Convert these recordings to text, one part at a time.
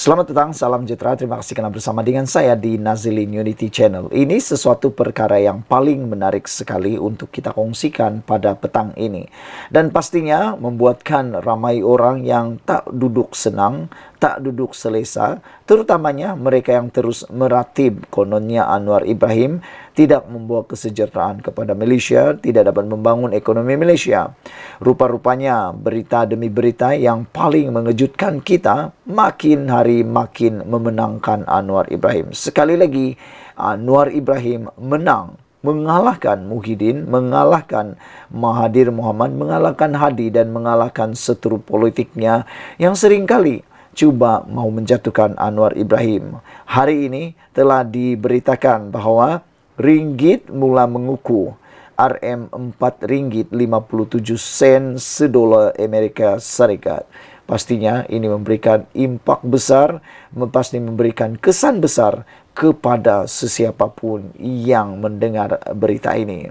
Selamat datang, salam sejahtera. Terima kasih karena bersama dengan saya di Nazilin Unity Channel. Ini sesuatu perkara yang paling menarik sekali untuk kita kongsikan pada petang ini. Dan pastinya membuatkan ramai orang yang tak duduk senang, tak duduk selesa, terutamanya mereka yang terus meratib kononnya Anwar Ibrahim tidak membawa kesejahteraan kepada Malaysia, tidak dapat membangun ekonomi Malaysia. Rupa-rupanya berita demi berita yang paling mengejutkan kita makin hari makin memenangkan Anwar Ibrahim. Sekali lagi, Anwar Ibrahim menang, mengalahkan Muhyiddin, mengalahkan Mahathir Mohamad, mengalahkan Hadi dan mengalahkan seteru politiknya yang seringkali cuba mau menjatuhkan Anwar Ibrahim. Hari ini telah diberitakan bahawa ringgit mula mengukuh. RM4 ringgit 57 sen sedolar Amerika Serikat. Pastinya ini memberikan impak besar, pasti memberikan kesan besar kepada sesiapapun yang mendengar berita ini.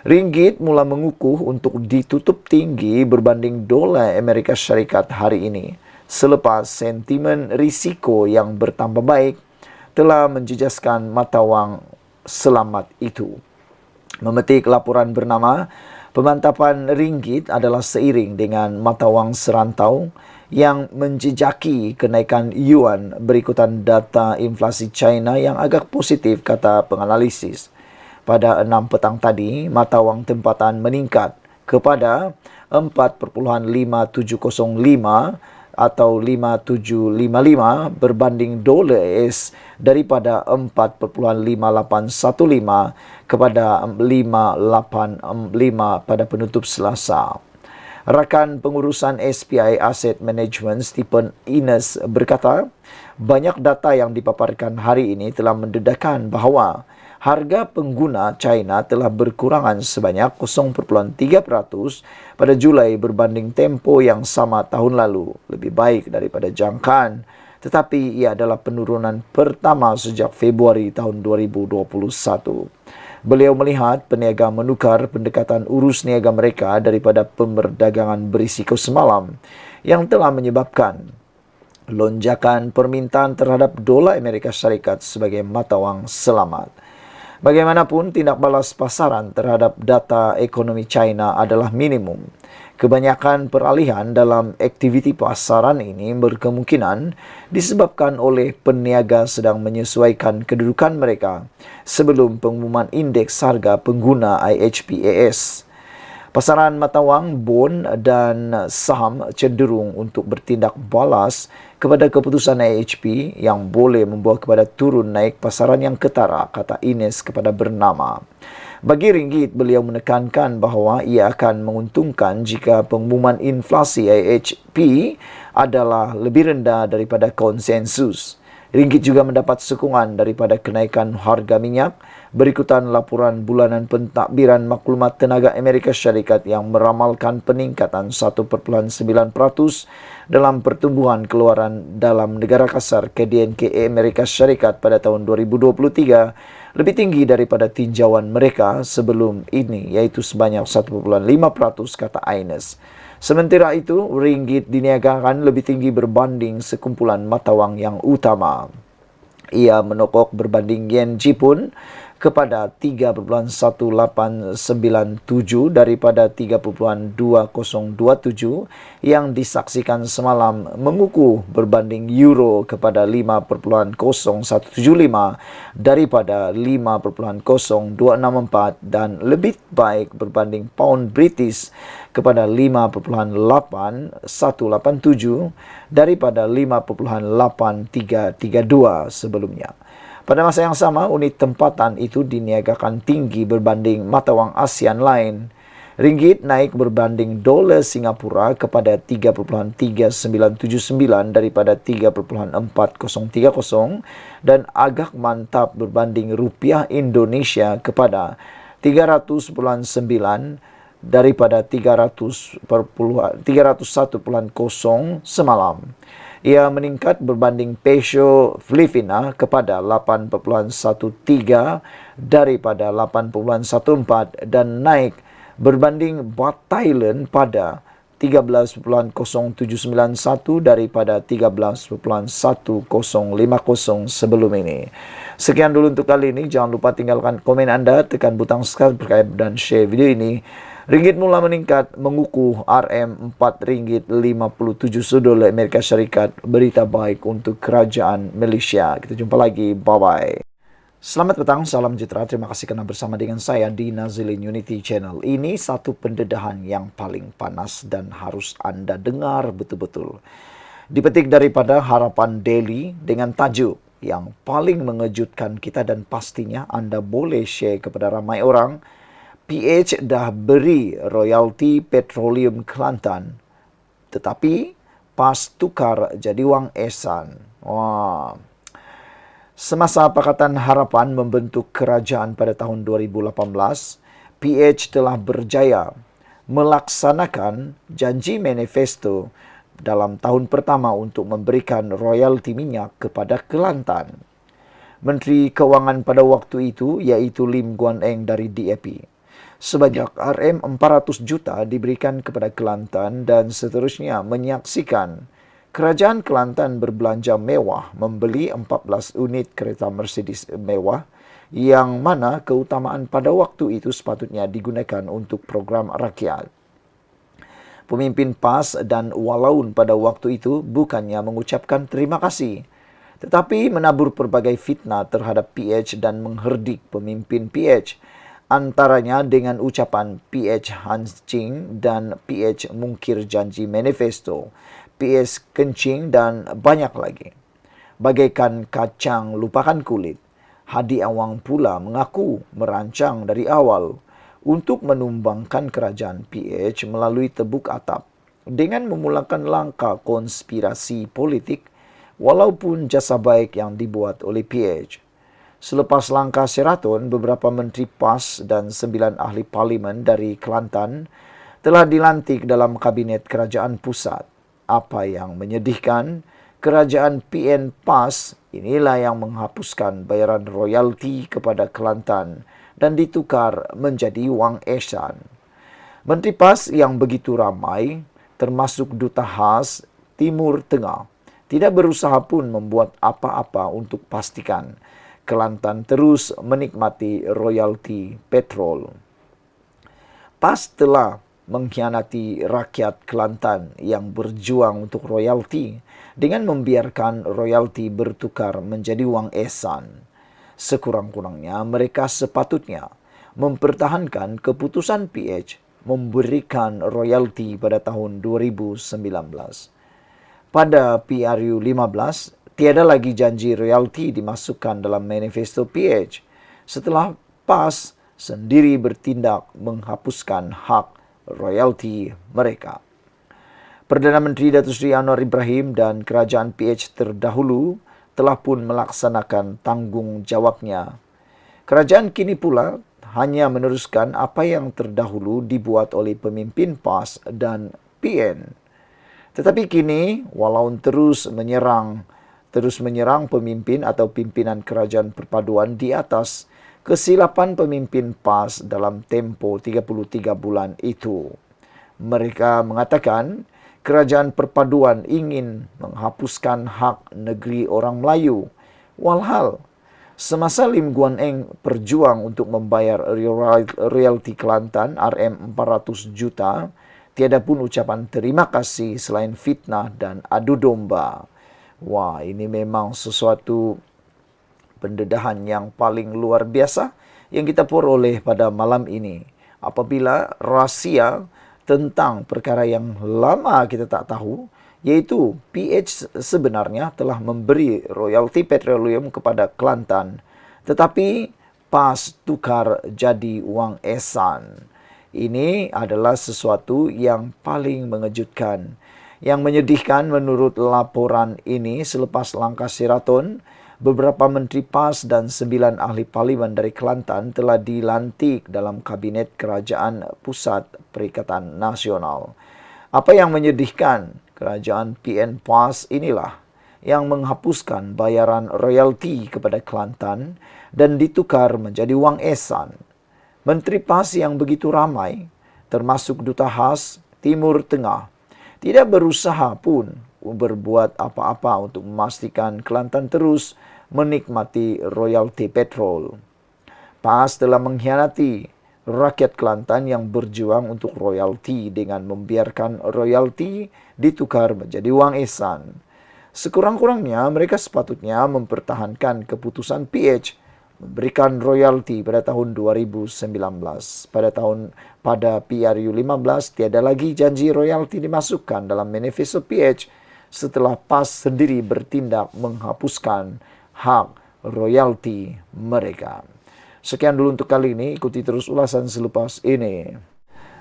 Ringgit mula mengukuh untuk ditutup tinggi berbanding dolar Amerika Syarikat hari ini. Selepas sentimen risiko yang bertambah baik telah menjejaskan mata wang selamat itu. Memetik laporan bernama Pemantapan ringgit adalah seiring dengan mata wang serantau yang menjejaki kenaikan yuan berikutan data inflasi China yang agak positif, kata penganalisis. Pada 6 petang tadi, mata wang tempatan meningkat kepada 4,5705 atau 5755 berbanding dolar AS daripada 4,5815 kepada 585 pada penutup Selasa. Rakan pengurusan SPI Asset Management Stephen Innes berkata, banyak data yang dipaparkan hari ini telah mendedahkan bahawa harga pengguna China telah berkurangan sebanyak 0.3% pada Julai berbanding tempoh yang sama tahun lalu. Lebih baik daripada jangkaan, tetapi ia adalah penurunan pertama sejak Februari tahun 2021. Beliau melihat peniaga menukar pendekatan urus niaga mereka daripada pemerdagangan berisiko semalam yang telah menyebabkan lonjakan permintaan terhadap dolar Amerika Syarikat sebagai mata wang selamat. Bagaimanapun, tindak balas pasaran terhadap data ekonomi China adalah minimum. Kebanyakan peralihan dalam aktiviti pasaran ini berkemungkinan disebabkan oleh peniaga sedang menyesuaikan kedudukan mereka sebelum pengumuman indeks harga pengguna IHPAS. Pasaran mata wang, bond dan saham cenderung untuk bertindak balas kepada keputusan IHP yang boleh membawa kepada turun naik pasaran yang ketara, kata Ines kepada Bernama. Bagi ringgit, beliau menekankan bahawa ia akan menguntungkan jika pengumuman inflasi IHP adalah lebih rendah daripada konsensus. Ringgit juga mendapat sokongan daripada kenaikan harga minyak berikutan laporan bulanan pentadbiran maklumat tenaga Amerika Syarikat yang meramalkan peningkatan 1.9% dalam pertumbuhan keluaran dalam negara kasar KDNK Amerika Syarikat pada tahun 2023, lebih tinggi daripada tinjauan mereka sebelum ini, iaitu sebanyak 1.5%, kata Ines. Sementara itu, ringgit diniagakan lebih tinggi berbanding sekumpulan mata wang yang utama. Ia menokok berbanding yen Jepun kepada 3.1897 daripada 3.2027 yang disaksikan semalam, mengukuh berbanding euro kepada 5.0175 daripada 5.0264 dan lebih baik berbanding pound British kepada 5.8187 daripada 5.8332 sebelumnya. Pada masa yang sama, unit tempatan itu diniagakan tinggi berbanding mata wang ASEAN lain. Ringgit naik berbanding dolar Singapura kepada 3.3979 daripada 3.4030 dan agak mantap berbanding rupiah Indonesia kepada 300.9 daripada 301.0 semalam. Ia meningkat berbanding peso Filipina kepada 8.13 daripada 8.14 dan naik berbanding baht Thailand pada 13,0791 daripada 13,1050 sebelum ini. Sekian dulu untuk kali ini. Jangan lupa tinggalkan komen Anda, tekan butang subscribe dan share video ini. Ringgit mula meningkat mengukuh RM4 ringgit 57 dolar Amerika Syarikat. Berita baik untuk kerajaan Malaysia. Kita jumpa lagi. Bye-bye. Selamat petang, salam sejahtera. Terima kasih kerana bersama dengan saya di Nazilin Unity Channel. Ini satu pendedahan yang paling panas dan harus Anda dengar betul-betul. Dipetik daripada Harapan Daily dengan tajuk yang paling mengejutkan kita dan pastinya Anda boleh share kepada ramai orang. PH dah beri royalti petroleum Kelantan, tetapi PAS tukar jadi wang esan. Wah. Semasa Pakatan Harapan membentuk kerajaan pada tahun 2018, PH telah berjaya melaksanakan janji manifesto dalam tahun pertama untuk memberikan royalti minyak kepada Kelantan. Menteri Kewangan pada waktu itu iaitu Lim Guan Eng dari DAP. Sebanyak RM400 juta diberikan kepada Kelantan dan seterusnya menyaksikan Kerajaan Kelantan berbelanja mewah membeli 14 unit kereta Mercedes mewah yang mana keutamaan pada waktu itu sepatutnya digunakan untuk program rakyat. Pemimpin PAS dan Walaun pada waktu itu bukannya mengucapkan terima kasih, tetapi menabur pelbagai fitnah terhadap PH dan mengherdik pemimpin PH, antaranya dengan ucapan PH hancing dan PH mungkir janji manifesto, PS kencing dan banyak lagi. Bagaikan kacang lupakan kulit, Hadi Awang pula mengaku merancang dari awal untuk menumbangkan kerajaan PH melalui tebuk atap dengan memulakan langkah konspirasi politik walaupun jasa baik yang dibuat oleh PH. Selepas langkah Sheraton, beberapa menteri PAS dan 9 ahli parlimen dari Kelantan telah dilantik dalam kabinet kerajaan pusat. Apa yang menyedihkan, kerajaan PN PAS inilah yang menghapuskan bayaran royalti kepada Kelantan dan ditukar menjadi wang esan. Menteri PAS yang begitu ramai, termasuk Duta Khas Timur Tengah, tidak berusaha pun membuat apa-apa untuk pastikan Kelantan terus menikmati royalti petrol. PAS telah mengkhianati rakyat Kelantan yang berjuang untuk royalti dengan membiarkan royalti bertukar menjadi wang esan. Sekurang-kurangnya mereka sepatutnya mempertahankan keputusan PH memberikan royalti pada tahun 2019. Pada PRU 15, tiada lagi janji royalti dimasukkan dalam manifesto PH setelah PAS sendiri bertindak menghapuskan hak royalti mereka. Perdana Menteri Datuk Seri Anwar Ibrahim dan kerajaan PH terdahulu telah pun melaksanakan tanggungjawabnya. Kerajaan kini pula hanya meneruskan apa yang terdahulu dibuat oleh pemimpin PAS dan PN. Tetapi kini, walau terus menyerang pemimpin atau pimpinan kerajaan perpaduan di atas kesilapan pemimpin PAS dalam tempoh 33 bulan itu. Mereka mengatakan kerajaan perpaduan ingin menghapuskan hak negeri orang Melayu. Walhal, semasa Lim Guan Eng berjuang untuk membayar royalti Kelantan RM400 juta, tiada pun ucapan terima kasih selain fitnah dan adu domba. Wah, ini memang sesuatu pendedahan yang paling luar biasa yang kita peroleh pada malam ini. Apabila rahsia tentang perkara yang lama kita tak tahu, yaitu PH sebenarnya telah memberi royalti petroleum kepada Kelantan, tetapi PAS tukar jadi wang esan. Ini adalah sesuatu yang paling mengejutkan. Yang menyedihkan menurut laporan ini, selepas langkah Sheraton, beberapa menteri PAS dan 9 ahli parlimen dari Kelantan telah dilantik dalam kabinet kerajaan pusat Perikatan Nasional. Apa yang menyedihkan, kerajaan PN PAS inilah yang menghapuskan bayaran royalti kepada Kelantan dan ditukar menjadi wang esan. Menteri PAS yang begitu ramai, termasuk Duta Khas Timur Tengah tidak berusaha pun berbuat apa-apa untuk memastikan Kelantan terus menikmati royalti petrol. PAS telah mengkhianati rakyat Kelantan yang berjuang untuk royalti dengan membiarkan royalti ditukar menjadi wang ihsan. Sekurang-kurangnya mereka sepatutnya mempertahankan keputusan PH memberikan royalti pada tahun 2019. Pada PRU 15 tiada lagi janji royalti dimasukkan dalam manifesto PH setelah PAS sendiri bertindak menghapuskan hak royalti mereka. Sekian dulu untuk kali ini, ikuti terus ulasan selepas ini.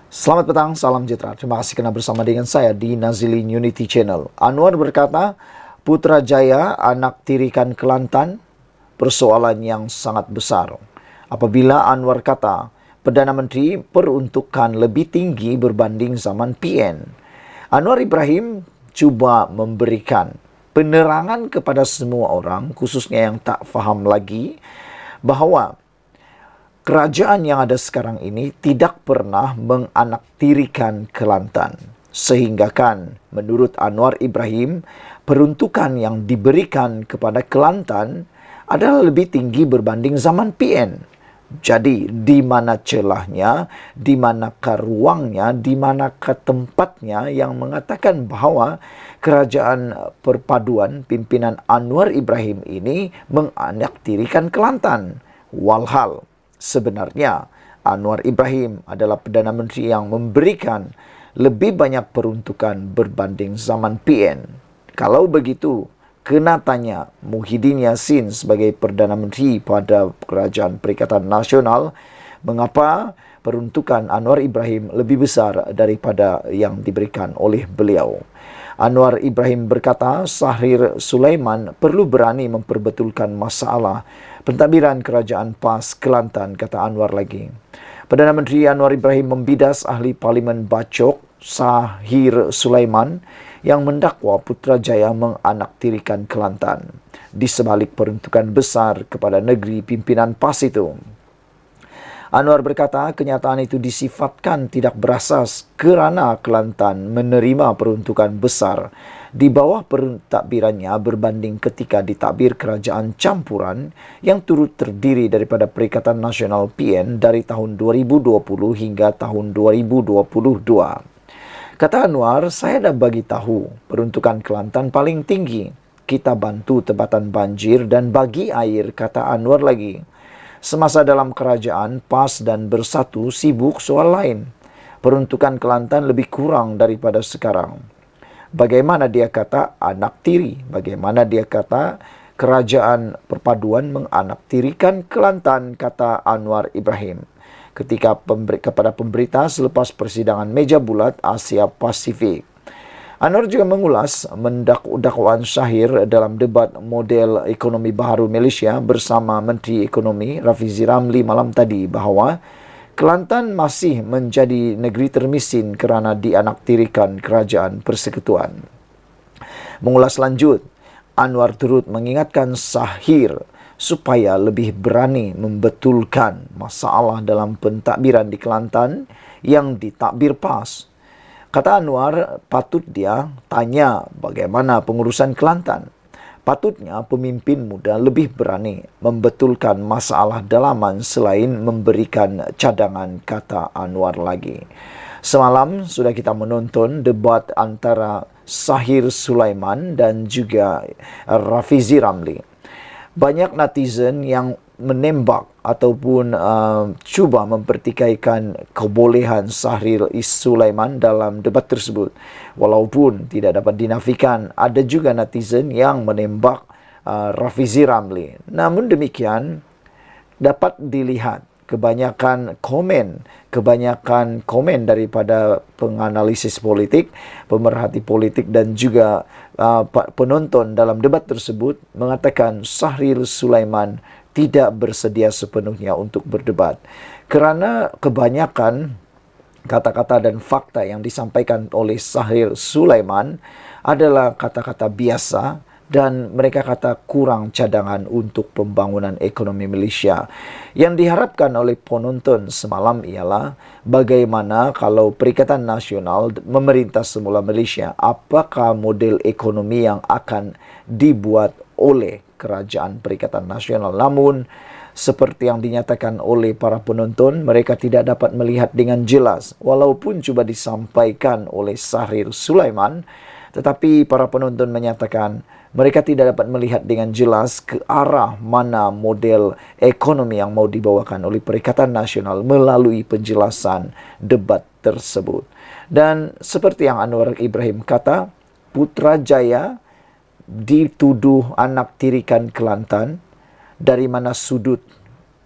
Selamat petang, salam sejahtera. Terima kasih kerana bersama dengan saya di Nazilin Unity Channel. Anwar berkata, Putrajaya anak tirikan Kelantan, persoalan yang sangat besar. Apabila Anwar kata, Perdana Menteri peruntukan lebih tinggi berbanding zaman PN. Anwar Ibrahim cuba memberikan penerangan kepada semua orang, khususnya yang tak faham lagi, bahawa kerajaan yang ada sekarang ini tidak pernah menganaktirikan Kelantan. Sehingga kan, menurut Anwar Ibrahim, peruntukan yang diberikan kepada Kelantan adalah lebih tinggi berbanding zaman PN. Jadi, di mana celahnya, di manakah ruangnya, di manakah tempatnya yang mengatakan bahawa kerajaan perpaduan pimpinan Anwar Ibrahim ini menganaktirikan Kelantan. Walhal, sebenarnya Anwar Ibrahim adalah Perdana Menteri yang memberikan lebih banyak peruntukan berbanding zaman PN. Kalau begitu, kena tanya Muhyiddin Yassin sebagai Perdana Menteri pada Kerajaan Perikatan Nasional, mengapa peruntukan Anwar Ibrahim lebih besar daripada yang diberikan oleh beliau. Anwar Ibrahim berkata, Sahrir Sulaiman perlu berani memperbetulkan masalah pentadbiran kerajaan PAS Kelantan, kata Anwar lagi. Perdana Menteri Anwar Ibrahim membidas ahli Parlimen Bacok Sahrir Sulaiman yang mendakwa Putrajaya menganaktirikan Kelantan di sebalik peruntukan besar kepada negeri pimpinan PAS itu. Anwar berkata kenyataan itu disifatkan tidak berasas kerana Kelantan menerima peruntukan besar di bawah pentadbirannya berbanding ketika ditadbir kerajaan campuran yang turut terdiri daripada Perikatan Nasional PN dari tahun 2020 hingga tahun 2022. Kata Anwar, saya dah bagi tahu peruntukan Kelantan paling tinggi. Kita bantu tempatan banjir dan bagi air, kata Anwar lagi. Semasa dalam kerajaan, PAS dan Bersatu sibuk soal lain. Peruntukan Kelantan lebih kurang daripada sekarang. Bagaimana dia kata anak tiri? Bagaimana dia kata kerajaan perpaduan menganaktirikan Kelantan, kata Anwar Ibrahim kepada pemberita selepas persidangan meja bulat Asia Pasifik. Anwar juga mengulas dakwaan Sahir dalam debat model ekonomi baharu Malaysia bersama Menteri Ekonomi Rafizi Ramli malam tadi bahawa Kelantan masih menjadi negeri termiskin kerana dianaktirikan kerajaan persekutuan. Mengulas lanjut, Anwar turut mengingatkan Sahir supaya lebih berani membetulkan masalah dalam pentadbiran di Kelantan yang ditadbir PAS. Kata Anwar, patut dia tanya bagaimana pengurusan Kelantan. Patutnya pemimpin muda lebih berani membetulkan masalah dalaman selain memberikan cadangan, kata Anwar lagi. Semalam sudah kita menonton debat antara Sahir Sulaiman dan juga Rafizi Ramli. Banyak netizen yang menembak ataupun cuba mempertikaikan kebolehan Sahrir Sulaiman dalam debat tersebut. Walaupun tidak dapat dinafikan, ada juga netizen yang menembak Rafizi Ramli. Namun demikian, dapat dilihat kebanyakan komen daripada penganalisis politik, pemerhati politik dan juga penonton dalam debat tersebut mengatakan Sahrir Sulaiman tidak bersedia sepenuhnya untuk berdebat. Kerana kebanyakan kata-kata dan fakta yang disampaikan oleh Sahrir Sulaiman adalah kata-kata biasa dan mereka kata kurang cadangan untuk pembangunan ekonomi Malaysia. Yang diharapkan oleh penonton semalam ialah bagaimana kalau Perikatan Nasional memerintah semula Malaysia, apakah model ekonomi yang akan dibuat oleh Kerajaan Perikatan Nasional. Namun, seperti yang dinyatakan oleh para penonton, mereka tidak dapat melihat dengan jelas walaupun cuba disampaikan oleh Sahrir Sulaiman, tetapi para penonton menyatakan mereka tidak dapat melihat dengan jelas ke arah mana model ekonomi yang mau dibawakan oleh Perikatan Nasional melalui penjelasan debat tersebut. Dan seperti yang Anwar Ibrahim kata, Putrajaya dituduh anak tirikan Kelantan. Dari mana sudut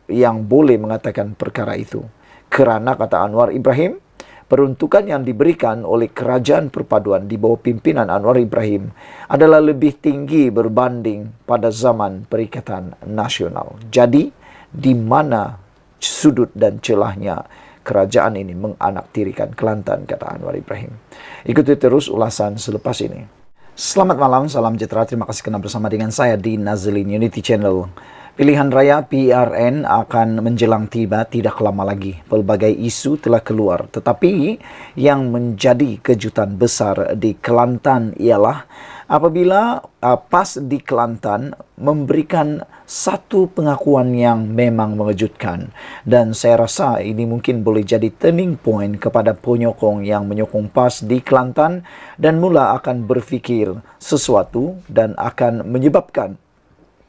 yang boleh mengatakan perkara itu? Kerana, kata Anwar Ibrahim, peruntukan yang diberikan oleh Kerajaan Perpaduan di bawah pimpinan Anwar Ibrahim adalah lebih tinggi berbanding pada zaman Perikatan Nasional. Jadi, di mana sudut dan celahnya kerajaan ini menganaktirikan Kelantan, kata Anwar Ibrahim. Ikuti terus ulasan selepas ini. Selamat malam, salam sejahtera. Terima kasih kerana bersama dengan saya di Nazilin Unity Channel. Pilihan raya PRN akan menjelang tiba tidak lama lagi. Pelbagai isu telah keluar. Tetapi yang menjadi kejutan besar di Kelantan ialah apabila PAS di Kelantan memberikan satu pengakuan yang memang mengejutkan. Dan saya rasa ini mungkin boleh jadi turning point kepada penyokong yang menyokong PAS di Kelantan dan mula akan berfikir sesuatu dan akan menyebabkan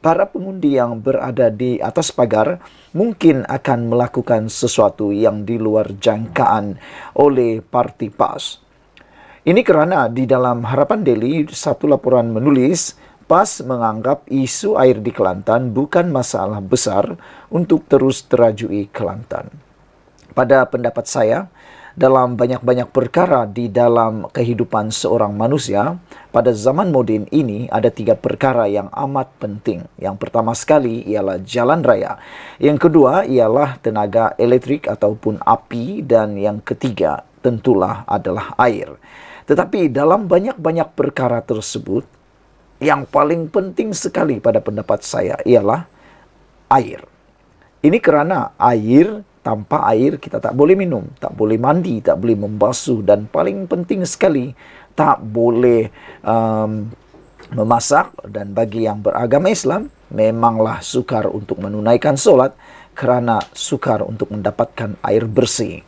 para pengundi yang berada di atas pagar mungkin akan melakukan sesuatu yang di luar jangkaan oleh parti PAS. Ini kerana di dalam Harapan Daily, satu laporan menulis, PAS menganggap isu air di Kelantan bukan masalah besar untuk terus terajui Kelantan. Pada pendapat saya, dalam banyak-banyak perkara di dalam kehidupan seorang manusia, pada zaman moden ini ada 3 perkara yang amat penting. Yang pertama sekali ialah jalan raya. Yang kedua ialah tenaga elektrik ataupun api. Dan yang ketiga tentulah adalah air. Tetapi dalam banyak-banyak perkara tersebut, yang paling penting sekali pada pendapat saya ialah air. Ini kerana air, tanpa air kita tak boleh minum, tak boleh mandi, tak boleh membasuh, dan paling penting sekali tak boleh memasak. Dan bagi yang beragama Islam, memanglah sukar untuk menunaikan solat kerana sukar untuk mendapatkan air bersih.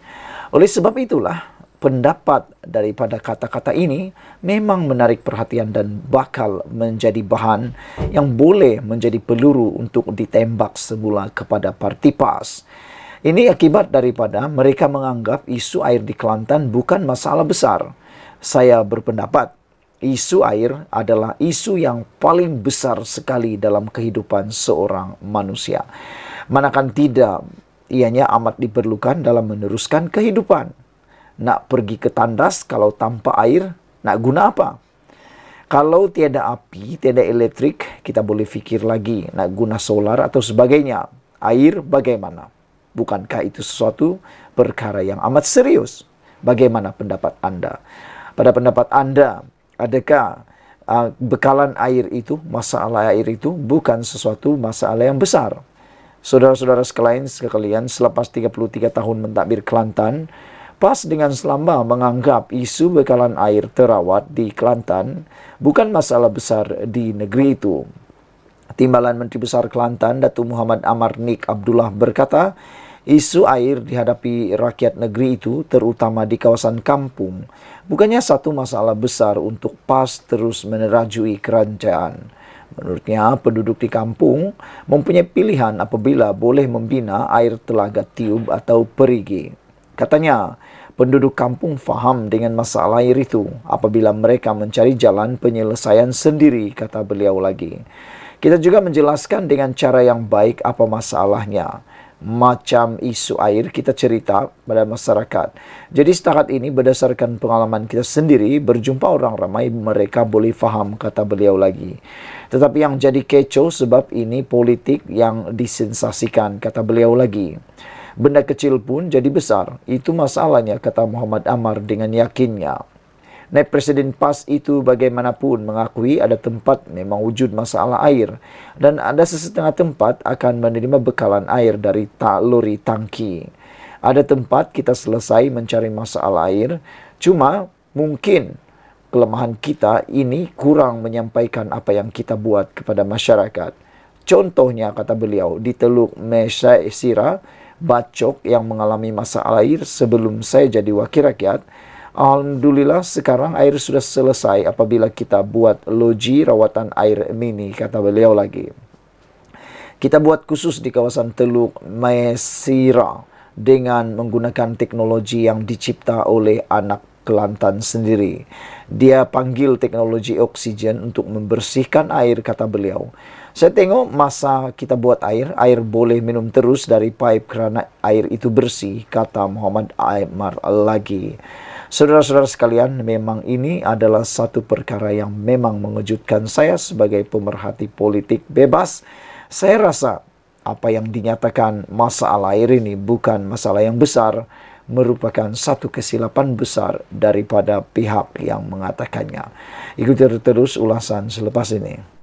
Oleh sebab itulah, pendapat daripada kata-kata ini memang menarik perhatian dan bakal menjadi bahan yang boleh menjadi peluru untuk ditembak semula kepada parti PAS. Ini akibat daripada mereka menganggap isu air di Kelantan bukan masalah besar. Saya berpendapat isu air adalah isu yang paling besar sekali dalam kehidupan seorang manusia. Manakala tidak, ianya amat diperlukan dalam meneruskan kehidupan. Nak pergi ke tandas kalau tanpa air, nak guna apa? Kalau tiada api, tiada elektrik, kita boleh fikir lagi nak guna solar atau sebagainya. Air bagaimana? Bukankah itu sesuatu perkara yang amat serius? Bagaimana pendapat anda? Pada pendapat anda, adakah bekalan air itu, masalah air itu bukan sesuatu masalah yang besar? Saudara-saudara sekalian, selepas 33 tahun mentadbir Kelantan, PAS dengan selamba menganggap isu bekalan air terawat di Kelantan bukan masalah besar di negeri itu. Timbalan Menteri Besar Kelantan, Datuk Muhammad Amar Nik Abdullah berkata, isu air dihadapi rakyat negeri itu, terutama di kawasan kampung, bukannya satu masalah besar untuk PAS terus menerajui kerajaan. Menurutnya, penduduk di kampung mempunyai pilihan apabila boleh membina air telaga tiub atau perigi. Katanya, penduduk kampung faham dengan masalah air itu apabila mereka mencari jalan penyelesaian sendiri, kata beliau lagi. Kita juga menjelaskan dengan cara yang baik apa masalahnya. Macam isu air kita cerita pada masyarakat. Jadi setakat ini berdasarkan pengalaman kita sendiri, berjumpa orang ramai mereka boleh faham, kata beliau lagi. Tetapi yang jadi kecoh sebab ini politik yang disensasikan, kata beliau lagi. Benda kecil pun jadi besar. Itu masalahnya, kata Muhammad Amar dengan yakinnya. Naib Presiden PAS itu bagaimanapun mengakui ada tempat memang wujud masalah air dan ada sesetengah tempat akan menerima bekalan air dari lori tangki. Ada tempat kita selesai mencari masalah air, cuma mungkin kelemahan kita ini kurang menyampaikan apa yang kita buat kepada masyarakat. Contohnya, kata beliau, di Teluk Mesyaisira, Bacok yang mengalami masalah air sebelum saya jadi wakil rakyat, alhamdulillah sekarang air sudah selesai apabila kita buat loji rawatan air mini, kata beliau lagi. Kita buat khusus di kawasan Teluk Mesyaisira dengan menggunakan teknologi yang dicipta oleh anak Kelantan sendiri. Dia panggil teknologi oksigen untuk membersihkan air, kata beliau. Saya tengok masa kita buat air boleh minum terus dari pipe kerana air itu bersih, kata Muhammad Aymar lagi. Saudara-saudara sekalian, memang ini adalah satu perkara yang memang mengejutkan saya sebagai pemerhati politik bebas. Saya rasa apa yang dinyatakan masalah air ini bukan masalah yang besar, merupakan satu kesilapan besar daripada pihak yang mengatakannya. Ikuti terus ulasan selepas ini.